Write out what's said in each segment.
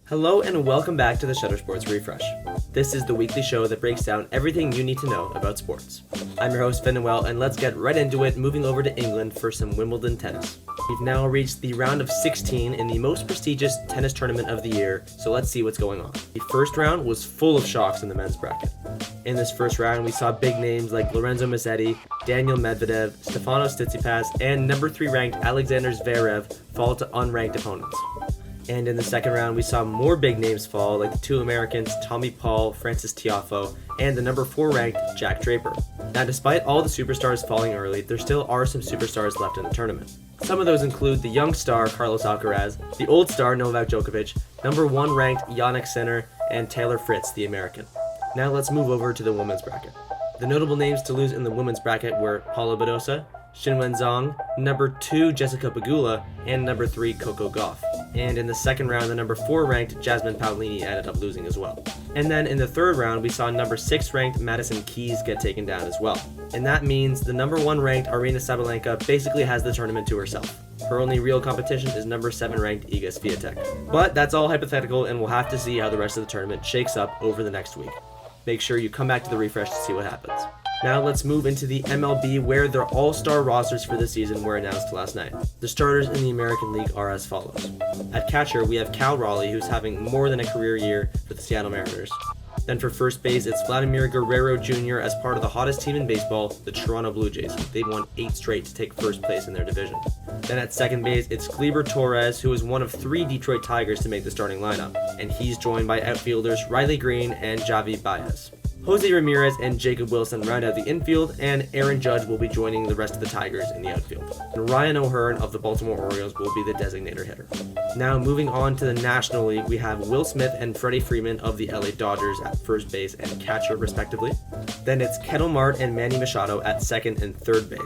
Hello and welcome back to the Shutter Sports Refresh. This is the weekly show that breaks down everything you need to know about sports. I'm your host, Finn, and let's get right into it, moving over to England for some Wimbledon tennis. We've now reached the round of 16 in the most prestigious tennis tournament of the year, so let's see what's going on. The first round was full of shocks in the men's bracket. In this first round, we saw big names like Lorenzo Musetti, Daniel Medvedev, Stefanos Tsitsipas, and number 3 ranked Alexander Zverev fall to unranked opponents. And in the second round, we saw more big names fall, like the 2 Americans, Tommy Paul, Francis Tiafoe, and the number 4 ranked Jack Draper. Now, despite all the superstars falling early, there still are some superstars left in the tournament. Some of those include the young star Carlos Alcaraz, the old star Novak Djokovic, number 1 ranked Jannik Sinner, and Taylor Fritz, the American. Now let's move over to the women's bracket. The notable names to lose in the women's bracket were Paula Badosa, Xinwen Zhang, number 2 Jessica Pegula, and number 3 Coco Gauff. And in the second round, the number 4 ranked Jasmine Paolini ended up losing as well. And then in the third round, we saw number 6 ranked Madison Keys get taken down as well. And that means the number 1 ranked Aryna Sabalenka basically has the tournament to herself. Her only real competition is number 7 ranked Iga Swiatek. But that's all hypothetical, and we'll have to see how the rest of the tournament shakes up over the next week. Make sure you come back to the refresh to see what happens. Now let's move into the MLB, where their all-star rosters for the season were announced last night. The starters in the American League are as follows. At catcher, we have Cal Raleigh, who's having more than a career year for the Seattle Mariners. Then for first base, it's Vladimir Guerrero Jr. as part of the hottest team in baseball, the Toronto Blue Jays. They've won 8 straight to take first place in their division. Then at second base, it's Gleyber Torres, who is one of 3 Detroit Tigers to make the starting lineup, and he's joined by outfielders Riley Green and Javi Baez. Jose Ramirez and Jacob Wilson round out the infield, and Aaron Judge will be joining the rest of the Tigers in the outfield. And Ryan O'Hearn of the Baltimore Orioles will be the designator hitter. Now moving on to the National League, we have Will Smith and Freddie Freeman of the LA Dodgers at first base and catcher respectively. Then it's Kettle Mart and Manny Machado at second and third base.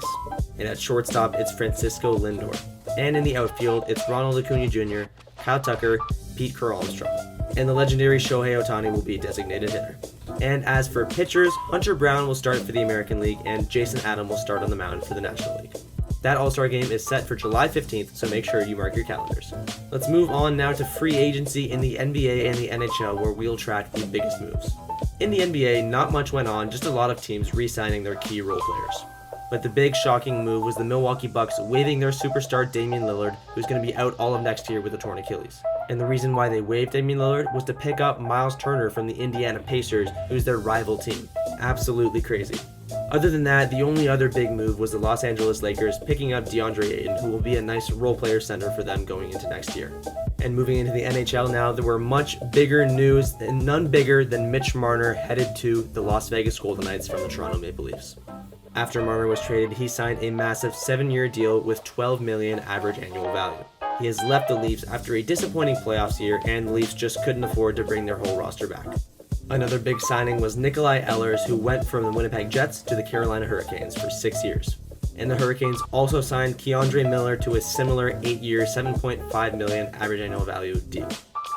And at shortstop, it's Francisco Lindor. And in the outfield, it's Ronald Acuna Jr., Kyle Tucker, Pete Crow-Armstrong. And the legendary Shohei Ohtani will be designated hitter. And as for pitchers, Hunter Brown will start for the American League, and Jason Adam will start on the mound for the National League. That All-Star game is set for July 15th, so make sure you mark your calendars. Let's move on now to free agency in the NBA and the NHL, where we'll track the biggest moves. In the NBA, not much went on, just a lot of teams re-signing their key role players. But the big shocking move was the Milwaukee Bucks waiving their superstar Damian Lillard, who's going to be out all of next year with a torn Achilles. And the reason why they waived Damian Lillard was to pick up Miles Turner from the Indiana Pacers, who's their rival team. Absolutely crazy. Other than that, the only other big move was the Los Angeles Lakers picking up DeAndre Ayton, who will be a nice role player center for them going into next year. And moving into the NHL now, there were much bigger news, and none bigger than Mitch Marner headed to the Las Vegas Golden Knights from the Toronto Maple Leafs. After Marner was traded, he signed a massive 7-year deal with $12 million average annual value. He has left the Leafs after a disappointing playoffs year, and the Leafs just couldn't afford to bring their whole roster back. Another big signing was Nikolai Ehlers, who went from the Winnipeg Jets to the Carolina Hurricanes for 6 years. And the Hurricanes also signed Keandre Miller to a similar 8-year, $7.5 million average annual value deal.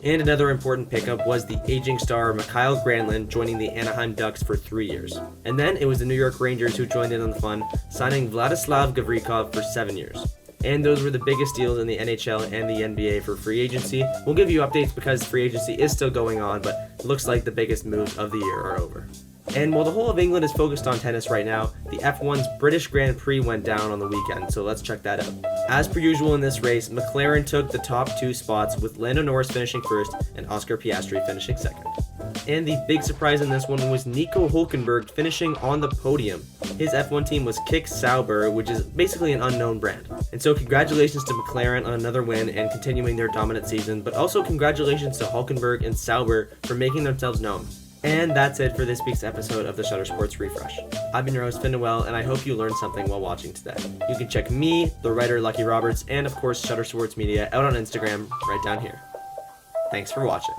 And another important pickup was the aging star Mikael Granlund joining the Anaheim Ducks for 3 years. And then it was the New York Rangers who joined in on the fun, signing Vladislav Gavrikov for 7 years. And those were the biggest deals in the NHL and the NBA for free agency. We'll give you updates because free agency is still going on, but it looks like the biggest moves of the year are over. And while the whole of England is focused on tennis right now, the F1's British Grand Prix went down on the weekend, so let's check that out. As per usual in this race, McLaren took the top 2 spots, with Lando Norris finishing first and Oscar Piastri finishing second. And the big surprise in this one was Nico Hülkenberg finishing on the podium. His F1 team was Kick Sauber, which is basically an unknown brand. And so congratulations to McLaren on another win and continuing their dominant season, but also congratulations to Hülkenberg and Sauber for making themselves known. And that's it for this week's episode of the Shutter Sports Refresh. I've been your host, Finn, and I hope you learned something while watching today. You can check me, the writer Lucky Roberts, and of course Shutter Sports Media out on Instagram right down here. Thanks for watching.